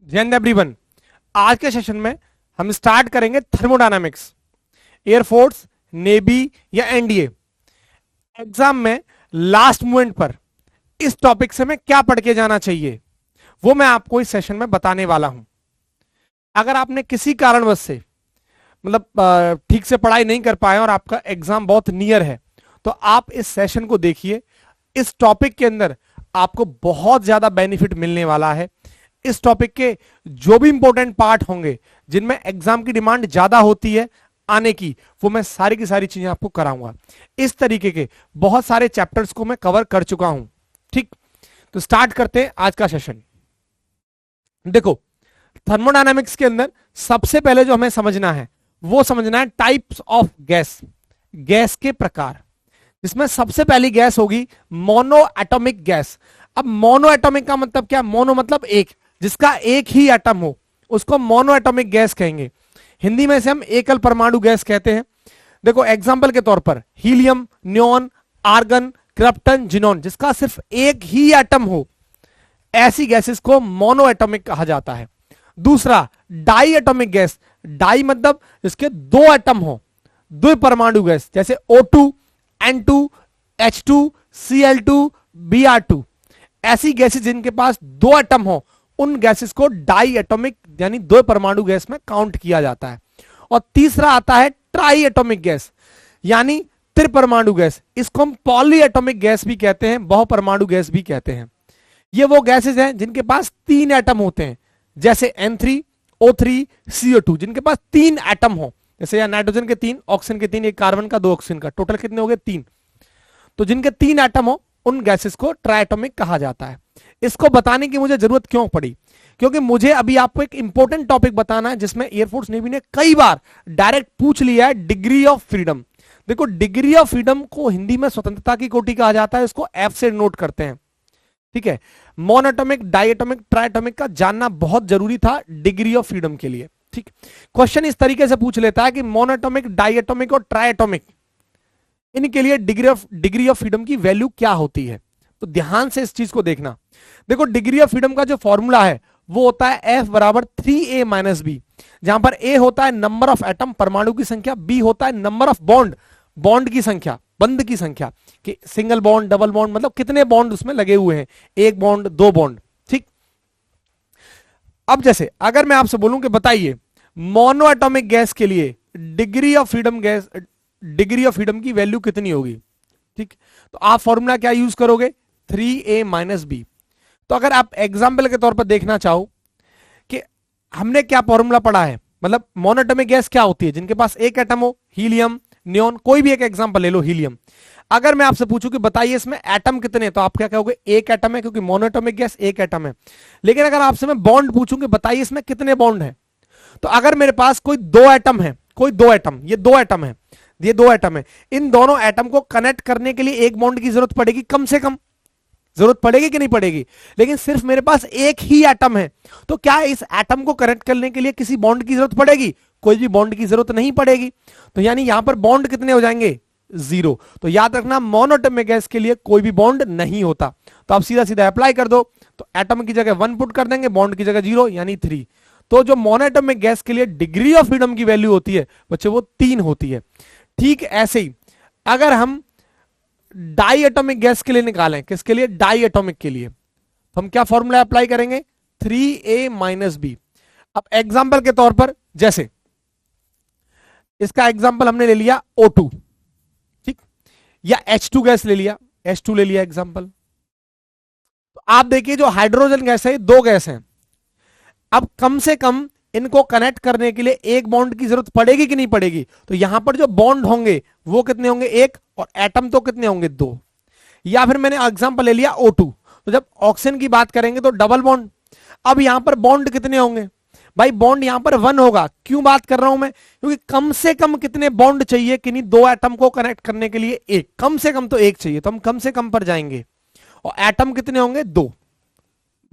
जय एवरीवन। आज के सेशन में हम स्टार्ट करेंगे थर्मोडायनामिक्स। एयरफोर्स, नेवी या एनडीए एग्जाम में लास्ट मोमेंट पर इस टॉपिक से मैं क्या पढ़ के जाना चाहिए वो मैं आपको इस सेशन में बताने वाला हूं। अगर आपने किसी कारणवश से ठीक से पढ़ाई नहीं कर पाए और आपका एग्जाम बहुत नियर है तो आप इस सेशन को देखिए। इस टॉपिक के अंदर आपको बहुत ज्यादा बेनिफिट मिलने वाला है। इस टॉपिक के जो भी इंपॉर्टेंट पार्ट होंगे जिनमें एग्जाम की डिमांड ज्यादा होती है आने की, वो मैं सारी की सारी चीजें आपको कराऊंगा। इस तरीके के बहुत सारे चैप्टर्स को मैं कवर कर चुका हूं। ठीक, तो स्टार्ट करते हैं आज का सेशन। देखो, थर्मोडायनामिक्स के अंदर सबसे पहले जो हमें समझना है वो समझना है टाइप्स ऑफ गैस, गैस के प्रकार। जिसमें सबसे पहली गैस होगी मोनो एटॉमिक गैस। अब मोनो एटॉमिक का मतलब क्या? मोनो मतलब एक, जिसका एक ही एटम हो उसको मोनो एटॉमिक गैस कहेंगे। हिंदी में से हम एकल परमाणु गैस कहते हैं। देखो एग्जांपल के तौर पर helium, neon, argon, krypton, xenon, जिसका सिर्फ एक ही एटम हो, ऐसी गैसेस को मोनो एटॉमिक कहा जाता है। दूसरा डाई एटॉमिक गैस। डाई मतलब इसके दो एटम हो, द्वि परमाणु गैस, जैसे O2, N2, H2, Cl2, Br2। ऐसी गैसेस जिनके पास दो एटम हो उन गैसेस को डाई एटॉमिक यानी दो परमाणु गैस में काउंट किया जाता है। और तीसरा आता है ट्राई एटॉमिक गैस यानी त्रिपरमाणु गैस। इसको हम पॉली एटॉमिक गैस भी कहते हैं, बहुपरमाणु गैस भी कहते हैं। ये वो गैसेस हैं जिनके पास तीन एटम होते हैं, जैसे N3, O3, CO2, जिनके पास तीन एटम हो। जैसे यहाँ नाइट्रोजन के तीन, ऑक्सीजन के तीन, एक कार्बन का, दो ऑक्सीजन का, टोटल कितने हो गए? तीन। तो जिनके तीन एटम हो उन गैसेस को ट्राइएटॉमिक कहा जाता है। इसको बताने की मुझे जरूरत क्यों पड़ी? क्योंकि मुझे अभी आपको एक इंपॉर्टेंट टॉपिक बताना है जिसमें एयरफोर्स नेवी ने कई बार डायरेक्ट पूछ लिया है, डिग्री ऑफ फ्रीडम। देखो, डिग्री ऑफ फ्रीडम को हिंदी में स्वतंत्रता की कोटि कहा जाता है, इसको एफ से नोट करते हैं। ठीक है, मोनोएटॉमिक, डाइएटॉमिक, ट्राइएटॉमिक का जानना बहुत जरूरी था डिग्री ऑफ फ्रीडम के लिए। ठीक, क्वेश्चन इस तरीके से पूछ लेता है कि मोनोएटॉमिक, डाइएटॉमिक और ट्राइएटॉमिक, इनके लिए डिग्री ऑफ फ्रीडम की वैल्यू क्या होती है? तो ध्यान से इस चीज को देखना। देखो, डिग्री ऑफ फ्रीडम का जो फॉर्मूला है वो होता है F बराबर 3a माइनस बी, जहां पर a होता है नंबर ऑफ एटम, परमाणु की संख्या, b होता है नंबर ऑफ बॉन्ड, बॉन्ड की संख्या, बंद की संख्या, कि सिंगल बॉन्ड, डबल बॉन्ड, मतलब कितने बॉन्ड उसमें लगे हुए हैं, एक बॉन्ड, दो बॉन्ड। ठीक, अब जैसे अगर मैं आपसे बोलूं कि बताइए मोनो एटॉमिक गैस के लिए degree of freedom gas, degree of freedom की वैल्यू कितनी होगी? ठीक, तो आप फॉर्मूला क्या यूज करोगे? 3a minus B. तो अगर आप एग्जाम्पल के तौर पर देखना चाहो कि हमने क्या फॉर्मूला पढ़ा है, मतलब मोनोएटॉमिक गैस क्या होती है? जिनके पास एक एटम हो, हीलियम, नियोन, कोई भी एक एग्जाम्पल ले लो, हीलियम। अगर मैं आपसे पूछूं कि बताइए इसमें एटम कितने, तो आप क्या कहोगे? एक एटम है, क्योंकि मोनोएटॉमिक गैस एक एटम है। लेकिन अगर आपसे मैं बॉन्ड पूछूं कि बताइए इसमें कितने बॉन्ड है, तो अगर मेरे पास कोई दो एटम है, कोई दो एटम, ये दो एटम है, ये दो एटम है, इन दोनों एटम को कनेक्ट करने के लिए एक बॉन्ड की जरूरत पड़ेगी, कम से कम जरूरत पड़ेगी कि नहीं पड़ेगी? लेकिन सिर्फ मेरे पास एक ही एटम है, तो क्या इस एटम को कनेक्ट करने के लिए किसी बॉन्ड की जरूरत पड़ेगी? कोई भी बॉन्ड की जरूरत नहीं पड़ेगी। तो यानी यहां पर बॉन्ड कितने हो जाएंगे? जीरो। तो याद रखना, मोनोएटॉमिक गैस के लिए कोई भी बॉन्ड नहीं होता। तो आप सीधा सीधा अप्लाई कर दो, तो एटम की जगह 1 पुट कर देंगे, बॉन्ड की जगह 0 यानी 3। तो जो मोनोएटॉमिक गैस के लिए डिग्री ऑफ फ्रीडम की वैल्यू होती है बच्चे, वो 3 होती है। ठीक ऐसे ही अगर हम डाई एटॉमिक गैस के लिए निकालें, किसके लिए? डाई एटॉमिक के लिए, तो हम क्या फॉर्मूला अप्लाई करेंगे? 3a minus B. अब एग्जाम्पल के तौर पर जैसे इसका एग्जाम्पल हमने ले लिया O2, ठीक, या H2 गैस ले लिया, H2 ले लिया एग्जाम्पल। तो आप देखिए जो हाइड्रोजन गैस है, दो गैस हैं। अब कम से कम इनको कनेक्ट करने के लिए एक बॉन्ड की जरूरत पड़ेगी कि नहीं पड़ेगी? तो यहां पर जो बॉन्ड होंगे वो कितने होंगे? एक, और एटम तो कितने होंगे? दो। या फिर मैंने एग्जांपल ले लिया O2, तो जब ऑक्सीजन की बात करेंगे तो डबल बॉन्ड। अब यहां पर बॉन्ड कितने होंगे? भाई बॉन्ड यहां पर 1 होगा। क्यों बात कर रहा हूं मैं? क्योंकि कम से कम कितने बॉन्ड चाहिए किन्हीं दो एटम को कनेक्ट करने के लिए? एक, कम से कम तो एक चाहिए, तो हम कम से कम पर जाएंगे। और एटम कितने होंगे? दो।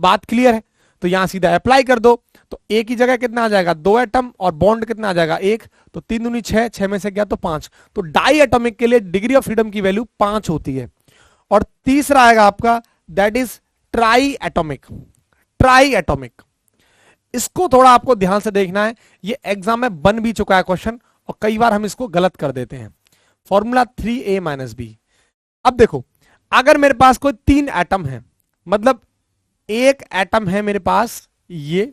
बात क्लियर है? तो यहां सीधा अप्लाई कर दो, तो ए की जगह कितना आ जाएगा? दो एटम, और बॉन्ड कितना आ जाएगा? एक। तो 3 दूनी 6, 6 में से गया तो 5। तो डाई एटॉमिक के लिए डिग्री ऑफ फ्रीडम की वैल्यू 5 होती है। और तीसरा आएगा आपका, that is try atomic. Try atomic, इसको थोड़ा आपको ध्यान से देखना है, ये एग्जाम में बन भी चुका है क्वेश्चन और कई बार हम इसको गलत कर देते हैं। Formula 3a minus B. अब देखो, अगर मेरे पास कोई 3 एटम है, मतलब एक एटम है मेरे पास ये,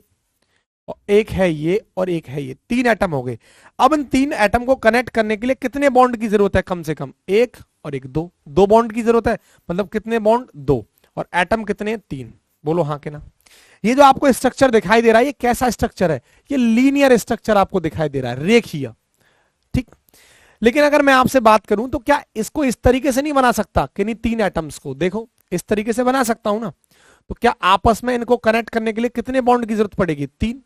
और एक है ये, और एक है ये, 3 एटम हो गए। अब इन 3 एटम को कनेक्ट करने के लिए कितने बॉन्ड की जरूरत है? कम से कम एक और एक, दो बॉन्ड की जरूरत है। मतलब कितने बॉन्ड? 2। और एटम कितने? 3। बोलो हाँ के ना। ये जो आपको स्ट्रक्चर दिखाई दे रहा है, ये कैसा स्ट्रक्चर है? ये लीनियर स्ट्रक्चर आपको दिखाई दे रहा है, रेखीय। ठीक। लेकिन अगर मैं आपसे बात करूं तो क्या इसको इस तरीके से नहीं बना सकता? किन्हीं 3 एटम्स को देखो इस तरीके से बना सकता हूं ना। तो क्या आपस में इनको कनेक्ट करने के लिए कितने बॉन्ड की जरूरत पड़ेगी? 3।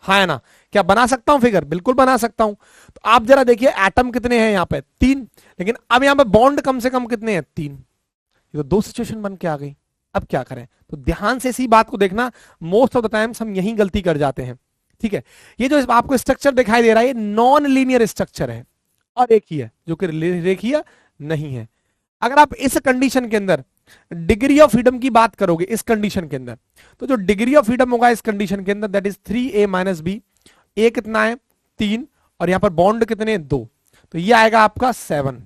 हाँ है ना? क्या बना सकता हूं फिगर? बिल्कुल बना सकता हूं। तो आप जरा देखिए, एटम कितने हैं यहां पे? 3। लेकिन अब यहां पे बॉन्ड कम से कम कितने हैं? 3। ये तो 2 सिचुएशन बन के आ गई। अब क्या करें? तो ध्यान से इसी बात को देखना, मोस्ट ऑफ द टाइम्स हम यही गलती कर जाते हैं। ठीक है, ये जो आपको स्ट्रक्चर दिखाई दे रहा है, ये नॉन लीनियर स्ट्रक्चर है और एक ही है जो कि रेखीय नहीं है। अगर आप इस कंडीशन के अंदर डिग्री ऑफ फ्रीडम की बात करोगे, इस कंडीशन के अंदर, तो जो डिग्री ऑफ फ्रीडम होगा इस कंडीशन के अंदर, that is 3a minus b. A कितना है? 3। और यहां पर बॉन्ड कितने? 2। तो ये आएगा आपका 7।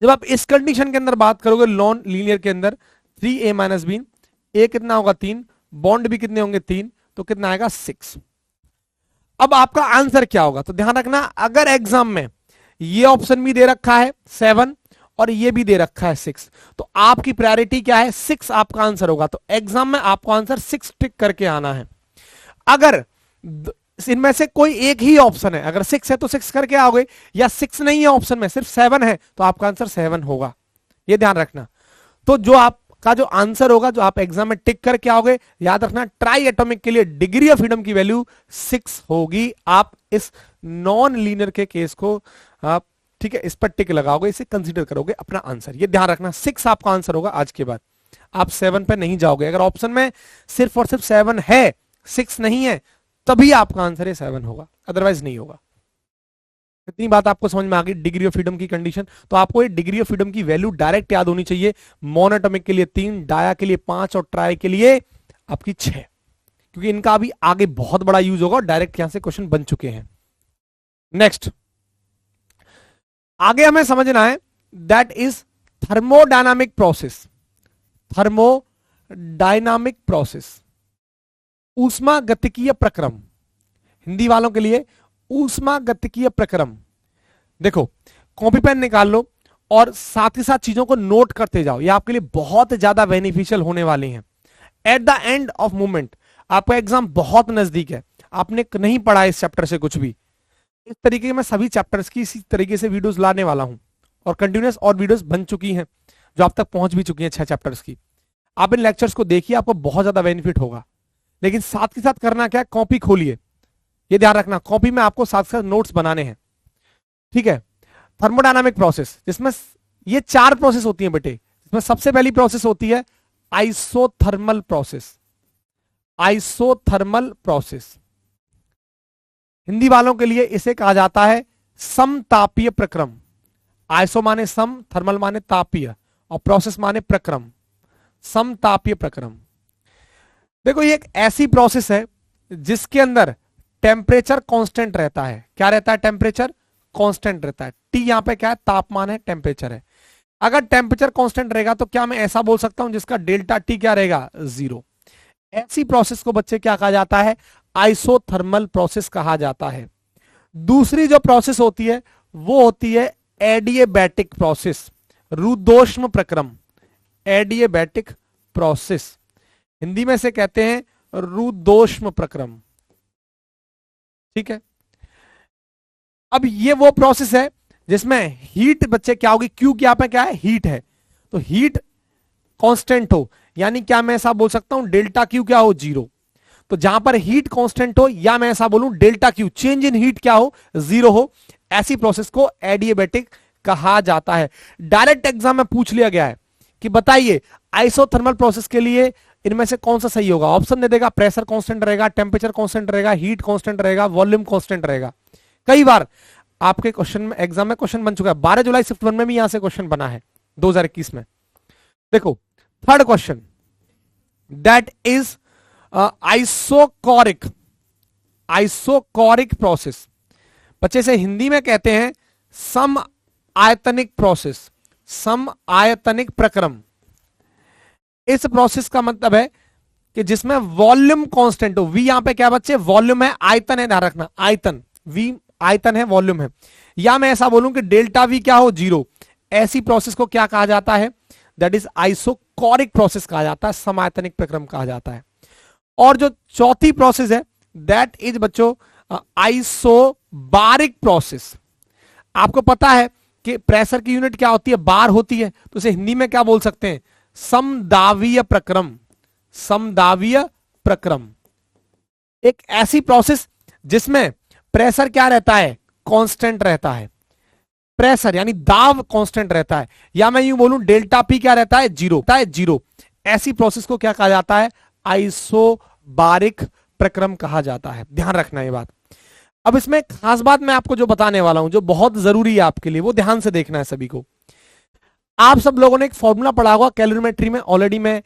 जब आप इस कंडीशन के अंदर बात करोगे नॉन लीनियर के अंदर, 3a माइनस बी, ए कितना होगा? 3। बॉन्ड भी कितने होंगे? 3। तो कितना आएगा? 6। अब आपका आंसर क्या होगा? तो ध्यान रखना, अगर एग्जाम में ये ऑप्शन भी दे रखा है 7 और ये भी दे रखा है 6, तो आपकी प्रायोरिटी क्या है? 6 आपका आंसर होगा। तो एग्जाम में आपको आंसर 6 टिक करके आना है। अगर इनमें से कोई एक ही ऑप्शन है, अगर 6 है तो 6 करके आओगे, या 6 नहीं है ऑप्शन में, सिर्फ 7 है, तो आपका आंसर 7 होगा। ये ध्यान रखना। तो जो आपका जो आंसर होगा, जो आप एग्जाम में टिक करके आओगे, याद रखना ट्राई एटॉमिक के लिए डिग्री ऑफ फ्रीडम की वैल्यू 6 होगी। आप इस नॉन लीनियर के केस को आप, ठीक है, इस पर टिक लगाओगे, इसे कंसीडर करोगे अपना आंसर। ये ध्यान रखना, 6 आपका आंसर होगा आज के बाद। आप 7 पे नहीं जाओगे। अगर ऑप्शन में सिर्फ और सिर्फ 7 है, 6 नहीं है, तभी आपका आंसर 7 होगा, अदरवाइज नहीं होगा। इतनी बात आपको समझ में आ गई डिग्री ऑफ फ्रीडम की कंडीशन। तो आपको ये डिग्री ऑफ फ्रीडम की वैल्यू डायरेक्ट याद होनी चाहिए। मोनोएटॉमिक के लिए 3, डाया के लिए 5 और ट्राई के लिए आपकी 6, क्योंकि इनका अभी आगे बहुत बड़ा यूज होगा और डायरेक्ट यहां से क्वेश्चन बन चुके हैं। नेक्स्ट आगे हमें समझना है, that is thermodynamic process. Thermodynamic process, ऊष्मागतिकीय प्रक्रम। हिंदी वालों के लिए ऊष्मागतिकीय प्रक्रम। देखो, कॉपी पेन निकाल लो और साथ ही साथ चीजों को नोट करते जाओ, ये आपके लिए बहुत ज्यादा बेनिफिशियल होने वाली हैं। At the end of movement, आपका एग्जाम बहुत नजदीक है, आपने नहीं पढ़ा इस चैप्टर से कुछ भी, इस तरीके मैं सभी चैप्टर्स की इसी तरीके से वीडियोस लाने वाला हूं, और कंटिन्यूअस और वीडियोस बन चुकी हैं जो आप तक पहुंच भी चुकी हैं 6 चैप्टर्स की। आप इन लेक्चर्स को देखिए, आपको बहुत ज्यादा बेनिफिट होगा। लेकिन साथ के साथ करना क्या है, कॉपी खोलिए, ये ध्यान रखना, कॉपी में आपको साथ साथ नोट्स बनाने हैं। ठीक है, थर्मोडायनामिक प्रोसेस, जिसमें ये 4 प्रोसेस होती हैं बेटे। इसमें सबसे पहली प्रोसेस होती है isothermal process. Isothermal process, Hindi वालों के लिए इसे कहा जाता है समतापीय प्रक्रम। आइसो माने सम, थर्मल माने तापीय, और प्रोसेस माने प्रक्रम, समतापीय प्रक्रम। देखो, ये एक ऐसी प्रोसेस है जिसके अंदर टेम्परेचर कांस्टेंट रहता है। क्या रहता है? टेम्परेचर कांस्टेंट रहता है। टी यहां पे क्या है? तापमान है, टेम्परेचर है। अगर टेम्परेचर कांस्टेंट रहेगा तो क्या मैं ऐसा बोल सकता हूं जिसका डेल्टा टी क्या रहेगा? 0। ऐसी प्रोसेस को बच्चे क्या कहा जाता है? आइसोथर्मल प्रोसेस कहा जाता है। दूसरी जो प्रोसेस होती है वो होती है एडिएबैटिक प्रोसेस, रुद्धोष्म प्रक्रम। एडिएबैटिक प्रोसेस, हिंदी में से कहते हैं रुद्धोष्म प्रक्रम। ठीक है, अब ये वो प्रोसेस है जिसमें हीट बच्चे क्या होगी? क्यू क्या पे क्या है? हीट है। तो हीट कांस्टेंट हो, यानी क्या मैं ऐसा बोल सकता हूं डेल्टा क्यू क्या हो? 0। तो जहां पर हीट कांस्टेंट हो, या मैं ऐसा बोलूं delta Q change in heat क्या हो? 0 हो, ऐसी प्रोसेस को एडिएबैटिक कहा जाता है। डायरेक्ट एग्जाम में पूछ लिया गया है कि बताइए आइसोथर्मल प्रोसेस के लिए इनमें से कौन सा सही होगा? ऑप्शन दे देगा, प्रेशर कांस्टेंट रहेगा, टेम्परेचर कांस्टेंट रहेगा, हीट कांस्टेंट रहेगा, वॉल्यूम कांस्टेंट रहेगा। कई बार आपके क्वेश्चन में, एग्जाम में क्वेश्चन बन चुका है। 12 जुलाई शिफ्ट 1 में भी यहां से क्वेश्चन बना है 2021 में। देखो, third question, that is isochoric, isochoric process बच्चे से हिंदी में कहते हैं सम आयतनिक प्रोसेस, सम आयतनिक प्रक्रम। इस प्रोसेस का मतलब है कि जिसमें वॉल्यूम कांस्टेंट हो। वी यहां पे क्या बच्चे, वॉल्यूम है, आयतन है, ध्यान रखना आयतन, वी आयतन है, वॉल्यूम है। या मैं ऐसा बोलूं कि डेल्टा वी क्या हो, जीरो। ऐसी प्रोसेस को क्या कहा जाता है, दैट इज आइसोकोरिक प्रोसेस कहा जाता है, समायतनिक प्रक्रम कहा जाता है। और जो चौथी प्रोसेस है दैट इज बच्चों आइसोबारिक प्रोसेस। आपको पता है कि प्रेशर की यूनिट क्या होती है, बार होती है, तो इसे हिंदी में क्या बोल सकते हैं, समदावीय प्रक्रम, समदावीय प्रक्रम। एक ऐसी प्रोसेस जिसमें प्रेशर क्या रहता है, कांस्टेंट रहता है, प्रेशर यानी दाब कांस्टेंट रहता है। या मैं यूं बोलूं डेल्टा पी क्या रहता है, जीरो, रहता है जीरो। ऐसी प्रोसेस को क्या कहा जाता है, आइसोबारिक प्रक्रम कहा जाता है। ध्यान रखना ये बात। अब इसमें खास बात मैं आपको जो बताने वाला हूं, जो बहुत जरूरी है आपके लिए, वो ध्यान से देखना है सभी को। आप सब लोगों ने एक फॉर्मूला पढ़ा होगा कैलोरीमेट्री में, ऑलरेडी मैं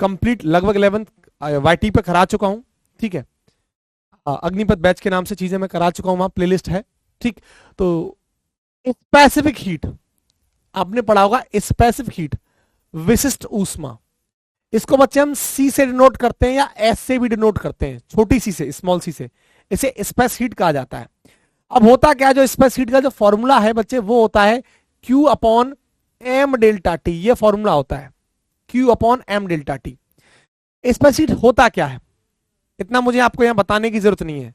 कंप्लीट लगभग 11th वाईटी पे करा चुका हूं, ठीक है। अग्निपथ बैच के नाम से चीजें मैं करा चुका हूं, वहां प्लेलिस्ट है, ठीक। तो स्पेसिफिक हीट आपने पढ़ा होगा, स्पेसिफिक हीट, विशिष्ट ऊष्मा। इसको बच्चे हम सी से डिनोट करते हैं या एस से भी डिनोट करते हैं, छोटी सी से, स्मॉल सी से। इसे स्पेस हीट कहा जाता है। अब होता क्या, जो स्पेस हीट का जो फॉर्मूला है बच्चे, वो होता है Q upon M delta T. ये फॉर्मूला होता है Q upon M delta T. Space heat होता क्या है, इतना मुझे आपको यहां बताने की जरूरत नहीं है।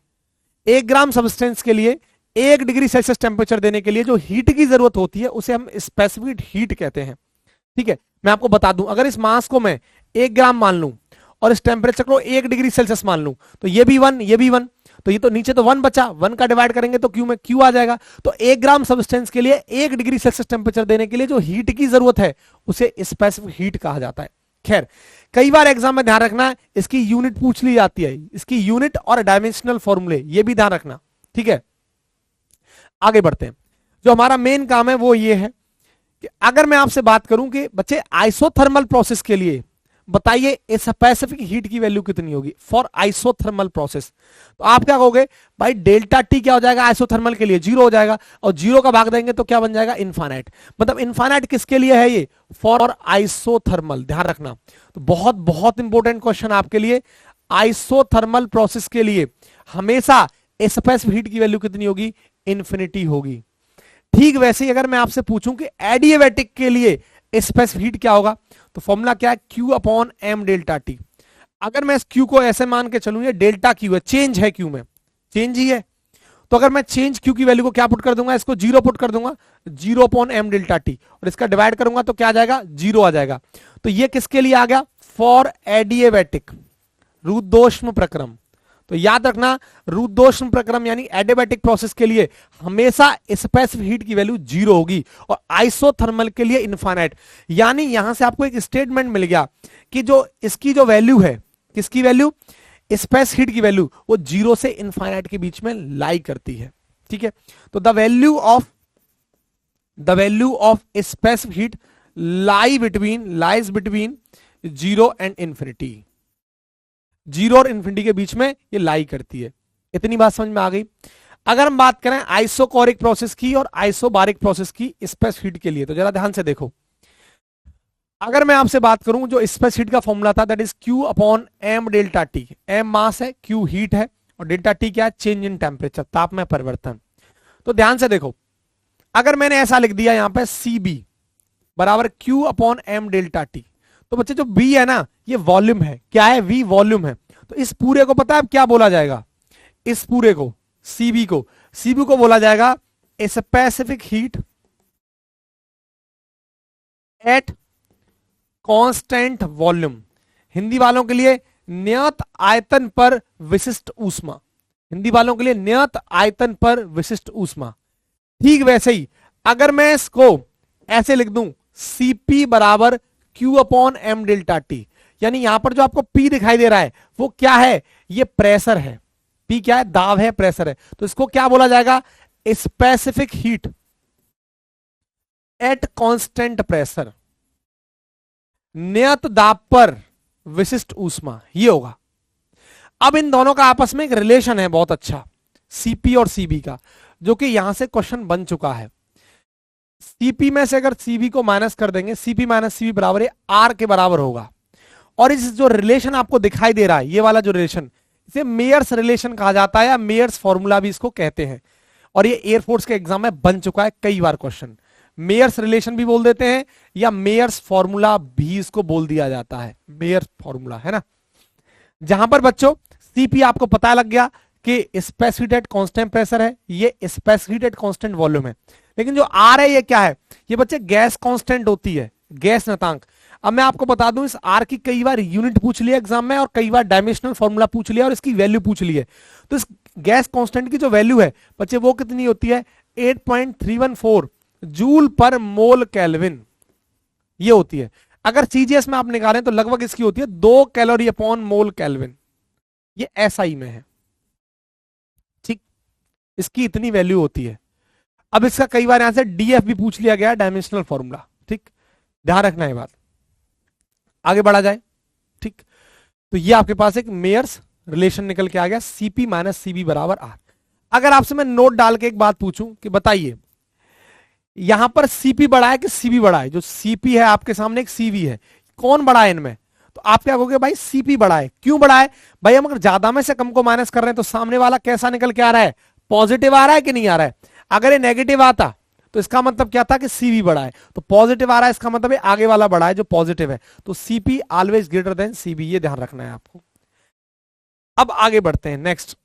1 ग्राम सब्सटेंस के लिए 1 डिग्री सेल्सियस टेम्परेचर देने के लिए जो हीट की जरूरत होती है उसे हम स्पेसिफिक हीट कहते हैं, ठीक है। मैं आपको बता दूं, अगर इस मास को मैं 1 ग्राम मान लूं और इस टेम्परेचर को 1 डिग्री सेल्सियस मान लूं, तो ये भी 1, ये भी 1, तो ये तो नीचे तो 1 बचा, 1 का डिवाइड करेंगे तो क्यू में क्यू आ जाएगा। तो 1 ग्राम सब्सटेंस के लिए 1 डिग्री सेल्सियस टेम्परेचर देने के लिए जो हीट की जरूरत है उसे स्पेसिफिक हीट कहा जाता है। खैर, कई बार एग्जाम में ध्यान रखना, इसकी यूनिट पूछ ली जाती है, इसकी यूनिट और डायमेंशनल फॉर्मूले, ये भी ध्यान रखना, ठीक है। आगे बढ़ते हैं। जो हमारा मेन काम है वो ये है कि अगर मैं आपसे बात करूं कि बच्चे आइसोथर्मल प्रोसेस के लिए बताइए स्पेसिफिक हीट की वैल्यू कितनी होगी फॉर आइसोथर्मल प्रोसेस, तो आप क्या कहोगे, भाई डेल्टा टी क्या हो जाएगा आइसोथर्मल के लिए, 0 हो जाएगा, और 0 का भाग देंगे तो क्या बन जाएगा, इनफाइनाइट। मतलब इनफाइनाइट किसके लिए है, ये फॉर आइसोथर्मल। ध्यान रखना, तो बहुत बहुत इंपॉर्टेंट क्वेश्चन आपके लिए। आइसोथर्मल प्रोसेस के लिए हमेशा स्पेसिफिक हीट की वैल्यू कितनी होगी, इंफिनिटी होगी। ठीक वैसे ही अगर मैं आपसे पूछूं कि एडियाबैटिक के लिए स्पेसिफिक हीट क्या होगा, तो फॉर्मूला क्या है, Q upon M delta T. अगर मैं इस Q को ऐसे मान के चलूं, ये डेल्टा Q है, चेंज है Q में, चेंज ही है, तो अगर मैं चेंज Q की वैल्यू को क्या पुट कर दूंगा, इसको 0 पुट कर दूंगा, 0 अपॉन एम डेल्टा टी, और इसका डिवाइड करूंगा तो क्या आ जाएगा, 0 आ जाएगा। तो ये किसके लिए आ गया, फॉर एडियाबैटिक, रुद्धोष्म प्रक्रम। तो याद रखना, रुद्धोष्म प्रक्रम यानी एडियाबैटिक प्रोसेस के लिए हमेशा स्पेसिफिक हीट की वैल्यू 0 होगी, और आइसोथर्मल के लिए इनफाइनाइट। यानी यहां से आपको एक स्टेटमेंट मिल गया कि जो इसकी जो वैल्यू है, किसकी वैल्यू, स्पेस हीट की वैल्यू, वो 0 से इनफाइनाइट के बीच में लाई करती है, ठीक है। तो the value of specific heat lies between 0 and infinity. 0 और इंफिनिटी के बीच में ये लाई करती है। इतनी बात समझ में आ गई। अगर हम बात करें आइसोकोरिक प्रोसेस की और आइसोबारिक प्रोसेस की स्पेसिफिक हीट के लिए, तो जरा ध्यान से देखो। अगर मैं आपसे बात करूं, जो स्पेसिफिक हीट का फॉर्मूला था that is Q upon M delta t. M mass है, Q हीट है, और डेल्टा टी क्या है, चेंज इन टेम्परेचर, ताप में परिवर्तन। तो ध्यान से देखो, अगर मैंने ऐसा लिख दिया यहां पे CB बराबर Q upon M delta T, तो बच्चे जो B है ना, ये वॉल्यूम है, क्या है, V वॉल्यूम है। तो इस पूरे को पता है अब क्या बोला जाएगा, इस पूरे को CB को बोला जाएगा specific heat at constant volume. Hindi वालों के लिए नियत आयतन पर विशिष्ट ऊष्मा, हिंदी वालों के लिए नियत आयतन पर विशिष्ट ऊष्मा। ठीक वैसे ही अगर मैं इसको ऐसे लिख दूं, Cp बराबर Q upon M delta T, यानी यहां पर जो आपको P दिखाई दे रहा है वो क्या है, ये प्रेशर है। P क्या है, दाब है, प्रेशर है। तो इसको क्या बोला जाएगा, specific heat at constant pressure, नियत दाब पर विशिष्ट ऊष्मा, ये होगा। अब इन दोनों का आपस में एक रिलेशन है बहुत अच्छा, सीपी और सीबी का, जो कि यहां से क्वेश्चन बन चुका है। सीपी में से अगर सीबी को माइनस कर देंगे, सीपी माइनस सीबी बराबर है आर के बराबर होगा। और इस जो रिलेशन आपको दिखाई दे रहा है, ये वाला जो रिलेशन, इसे मेयर्स रिलेशन कहा जाता है, या मेयर्स फॉर्मूला भी इसको कहते हैं। और ये एयरफोर्स के एग्जाम में बन चुका है कई बार क्वेश्चन। मेयर्स रिलेशन भी बोल देते हैं, या मेयर्स फॉर्मूला भी इसको बोल दिया जाता है, मेयर्स फॉर्मूला, है ना। जहां पर बच्चों सीपी आपको पता लग गया कि स्पेसिफिक कांस्टेंट प्रेशर है, ये स्पेसिफिक कांस्टेंट वॉल्यूम है। लेकिन जो आर है ये क्या है, ये बच्चे गैस कांस्टेंट होती है, गैस नियतांक। अब मैं आपको बता दूं, इस आर की कई बार यूनिट पूछ लिया एग्जाम में, और कई बार डायमेंशनल फॉर्मूला पूछ लिया, और इसकी वैल्यू पूछ ली है। तो इस गैस कांस्टेंट की जो वैल्यू है बच्चे, वो कितनी होती है, 8.314 जूल पर मोल केल्विन, ये होती है। अगर सीजीएस में आप निकालें तो लगभग इसकी होती है 2 कैलोरी अपॉन मोल केल्विन, ये एसआई में है, ठीक, इसकी इतनी वैल्यू होती है। अब इसका कई बार यहां से डीएफ भी पूछ लिया गया, डायमेंशनल फॉर्मूला, ठीक, ध्यान रखना है बात। आगे बढ़ा जाए, ठीक। तो ये आपके पास एक मेयर्स रिलेशन निकल के आ गया, सीपी माइनस सीबी बराबर आर। अगर आपसे मैं नोट डाल के एक बात पूछूं कि बताइए यहां पर सीपी बड़ा है कि सीबी बड़ा है, जो सीपी है आपके सामने एक सीवी है, कौन बड़ा है इनमें, तो आप क्या कहोगे, भाई सीपी बड़ा है। क्यों बड़ा है भाई, हम अगर ज्यादा में से कम को माइनस कर रहे हैं तो सामने वाला कैसा निकल के आ रहा है, पॉजिटिव आ रहा है कि नहीं आ रहा है। अगर ये नेगेटिव आता तो इसका मतलब क्या था कि सीवी बड़ा है, तो पॉजिटिव आ रहा है, इसका मतलब है आगे वाला बड़ा है जो पॉजिटिव है, तो CP always greater than CB, ये ध्यान रखना है आपको। अब आगे बढ़ते हैं, नेक्स्ट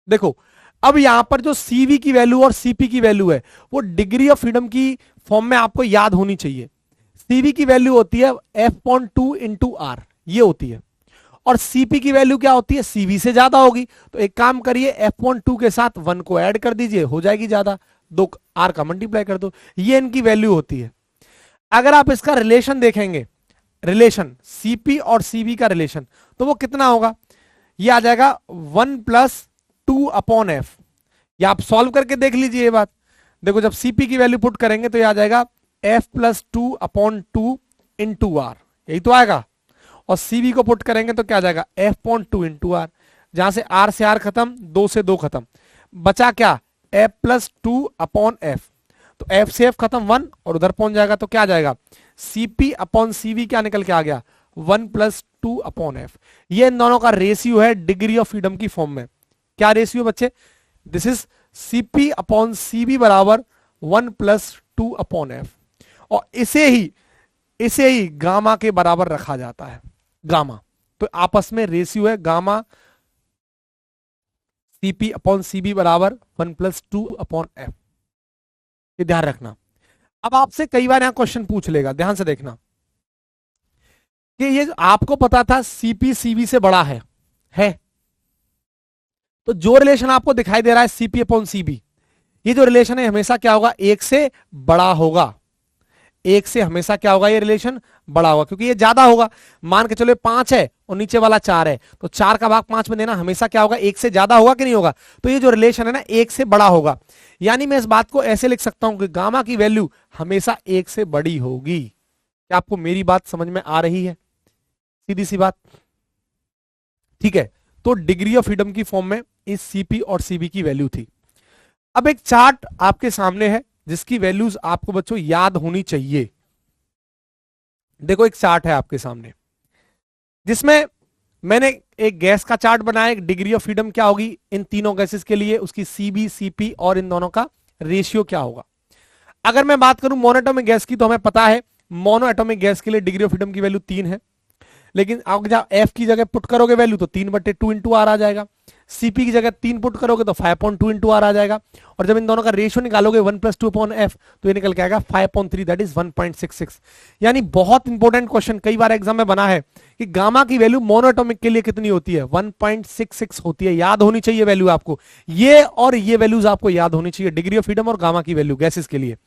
देखो। अब यहां पर जो सीवी की वैल्यू और सीपी की वैल्यू है, वो डिग्री ऑफ फ्रीडम की फॉर्म में आपको याद होनी चाहिए। सीवी की वैल्यू होती है F.2 इंटू आर, ये होती है, और सीपी की वैल्यू क्या होती है, सीवी से ज्यादा होगी। तो एक काम करिए, F.2 के साथ 1 को ऐड कर दीजिए, हो जाएगी ज्यादा, 2 आर का मल्टीप्लाई कर दो, ये इनकी वैल्यू होती है। अगर आप इसका रिलेशन देखेंगे, रिलेशन सीपी और सीवी का रिलेशन, तो वो कितना होगा, ये आ जाएगा 1+2 अपॉन एफ। या आप सॉल्व करके देख लीजिए ये बात। देखो जब सीपी की वैल्यू पुट करेंगे तो ये आ जाएगा F+2 अपॉन 2 इंटू आर, यही तो आएगा। और सीवी को पुट करेंगे तो क्या आ जाएगा, F.2 इंटू आर, जहां से आर से आर खत्म, 2 से 2 खत्म, बचा क्या, F+2 अपॉन एफ। तो एफ से एफ खत्म 1, और उधर पहुंच जाएगा तो क्या आ जाएगा, सीपी अपॉन सीवी क्या निकल के आ गया, 1+2 अपॉन एफ। ये इन दोनों का रेशियो है डिग्री ऑफ फ्रीडम की फॉर्म में। क्या रेशियो बच्चे, this is CP upon CB बराबर 1+2 अपॉन एफ। और इसे ही गामा के बराबर रखा जाता है, गामा। तो आपस में रेशियो है गामा सीपी अपॉन सीबी बराबर 1+2 अपॉन एफ, ये ध्यान रखना। अब आपसे कई बार यहां क्वेश्चन पूछ लेगा, ध्यान से देखना कि ये आपको पता था सीपी सीबी से बड़ा है। तो जो रिलेशन आपको दिखाई दे रहा है सीपी अपॉन सीबी, ये जो रिलेशन है हमेशा क्या होगा, 1 से बड़ा होगा। 1 से हमेशा क्या होगा, ये रिलेशन बड़ा होगा, क्योंकि ये ज्यादा होगा। मान के चलो 5 है और नीचे वाला 4 है, तो 4 का भाग 5 में देना हमेशा क्या होगा, 1 से ज्यादा होगा कि नहीं होगा। तो ये जो रिलेशन है ना, 1 से बड़ा होगा। यानी मैं इस बात को ऐसे लिख सकता हूं कि गामा की वैल्यू हमेशा 1 से बड़ी होगी। क्या आपको मेरी बात समझ में आ रही है, सीधी सी बात, ठीक है। तो डिग्री ऑफ फ्रीडम की फॉर्म में इस सीपी और सीबी की वैल्यू थी। अब एक चार्ट आपके सामने है जिसकी वैल्यूज आपको बच्चों याद होनी चाहिए। देखो एक चार्ट है आपके सामने, जिसमें मैंने एक गैस का चार्ट बनाया, एक डिग्री ऑफ फ्रीडम क्या होगी इन तीनों गैसेस के लिए, उसकी सीबी सीपी और इन दोनों का रेशियो क्या होगा। अगर मैं बात करूं मोनोएटॉमिक गैस की, तो हमें पता है मोनो एटॉमिक गैस के लिए डिग्री ऑफ फ्रीडम की वैल्यू 3 है। लेकिन आप जब एफ की जगह पुट करोगे वैल्यू तो 3/2 इंटू आर आ जाएगा। सीपी की जगह 3 पुट करोगे तो 5.2 इंटू आर आ जाएगा। और जब इन दोनों का रेशियो निकालोगे 1+2 अपॉन एफ, तो ये निकल के आएगा 5.3, दैट इज 1.66। यानी बहुत इंपॉर्टेंट क्वेश्चन कई बार एग्जाम में बना है कि गामा की वैल्यू मोनोएटॉमिक के लिए कितनी होती है, 1.66 होती है। याद होनी चाहिए वैल्यू आपको, ये और ये वैल्यूज आपको याद होनी चाहिए, डिग्री ऑफ फ्रीडम और गामा की वैल्यू गैसेस के लिए।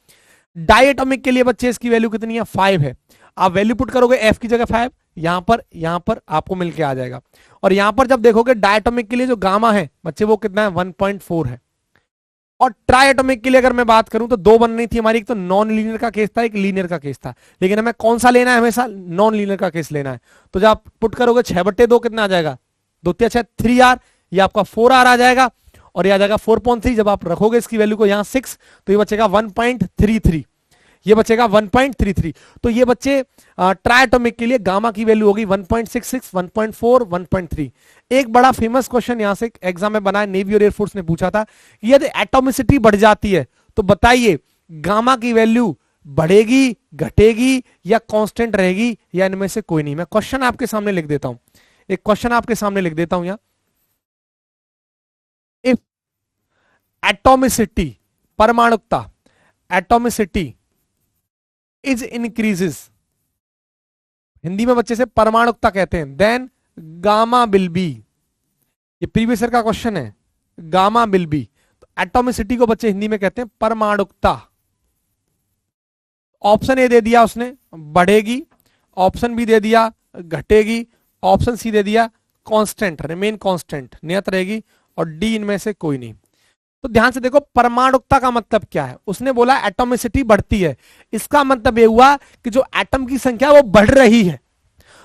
डायटोमिक के लिए बच्चे इसकी वैल्यू कितनी है, 5 है। आप वैल्यू पुट करोगे एफ की जगह 5, यहां पर आपको मिलके आ जाएगा। और यहां पर जब देखोगे डायटोमिक के लिए जो गामा है बच्चे वो कितना है, 1.4 है। और ट्राइएटोमिक के लिए अगर मैं बात करूं तो 2 बन रही थी हमारी, एक तो नॉन लीनियर का केस था, एक लीनियर का केस था। लेकिन हमें कौन सा लेना है, हमेशा नॉन लीनियर का केस लेना है। तो जब आप पुट करोगे 6/2 कितना आ जाएगा, 2 3 6 3r, ये आपका 4r आ जाएगा और ये आ जाएगा 4.3। जब आप रखोगे इसकी वैल्यू को यहां 6 तो ये बचेगा 1.33, ये बचेगा 1.33। तो ये बच्चे ट्राइएटॉमिक के लिए गामा की वैल्यू होगी 1.66, 1.4, 1.3। एक बड़ा फेमस क्वेश्चन यहां से एग्जाम में बना है, नेवी और एयरफोर्स ने पूछा था कि यदि एटॉमिसिटी बढ़ जाती है तो बताइए गामा की वैल्यू बढ़ेगी, घटेगी या कांस्टेंट रहेगी या इनमें से कोई नहीं। मैं क्वेश्चन आपके सामने लिख देता हूं, एक क्वेश्चन आपके सामने लिख देता हूं यहां। इफ एटॉमिसिटी, परमाणुकता, एटॉमिसिटी इज इंक्रीजेस, हिंदी में बच्चे से परमाणुकता कहते हैं, देन गामा विल बी, ये प्रीवियस ईयर का क्वेश्चन है, गामा विल बी। तो एटॉमिसिटी को बच्चे हिंदी में कहते हैं परमाणुकता। ऑप्शन ए दे दिया उसने बढ़ेगी, ऑप्शन बी दे दिया घटेगी, ऑप्शन सी दे दिया कांस्टेंट, रिमेन कांस्टेंट, नियत रहेगी, और डी इनमें से कोई नहीं। तो ध्यान से देखो परमाणुकता का मतलब क्या है, उसने बोला एटॉमिसिटी बढ़ती है, इसका मतलब यह हुआ कि जो एटम की संख्या वो बढ़ रही है।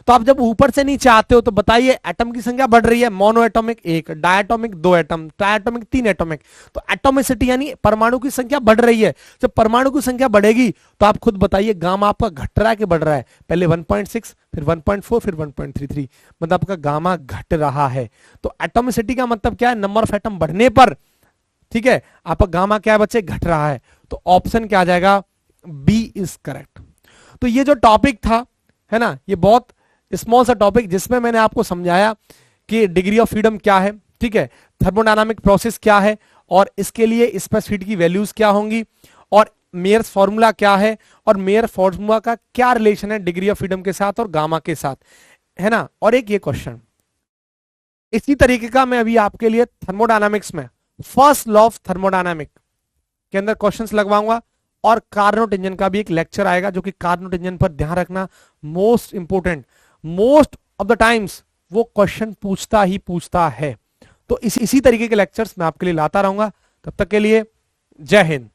तो आप जब ऊपर से नीचे आते हो तो बताइए एटम की संख्या बढ़ रही है, mono atomic 1, diatomic 2 atom, triatomic 3 atomic. तो एटॉमिसिटी यानी परमाणु की संख्या बढ़ रही है। जब परमाणु की संख्या बढ़ेगी तो आप खुद बताइए गामा आपका घट रहा है कि बढ़ रहा है, पहले 1.6 फिर 1.4 फिर 1.33, मतलब आपका गामा घट रहा है। तो एटॉमिसिटी का मतलब क्या है, नंबर ऑफ एटम बढ़ने पर, ठीक है, आपका गामा क्या है बच्चे, घट रहा है। तो ऑप्शन क्या आ जाएगा, बी इज करेक्ट। तो ये जो टॉपिक था है ना, ये बहुत स्मॉल सा टॉपिक जिसमें मैंने आपको समझाया कि डिग्री ऑफ फ्रीडम क्या है, ठीक है, थर्मोडायनामिक प्रोसेस क्या है और इसके लिए स्पेसिफिसिटी की वैल्यूज क्या होंगी और मेयर्स फॉर्मूला क्या है और मेयर फॉर्मूला का क्या रिलेशन है डिग्री ऑफ फ्रीडम के साथ और गामा के साथ, है ना। और एक ये क्वेश्चन इसी तरीके का मैं अभी आपके लिए थर्मोडायनामिक्स में फर्स्ट लॉ ऑफ थर्मोडायनामिक के अंदर क्वेश्चंस लगवाऊंगा और कार्नोट इंजन का भी एक लेक्चर आएगा, जो कि कार्नोट इंजन पर ध्यान रखना most important, most of the times वो क्वेश्चन पूछता ही पूछता है। तो इसी तरीके के लेक्चर्स मैं आपके लिए लाता रहूंगा। तब तक के लिए जय हिंद।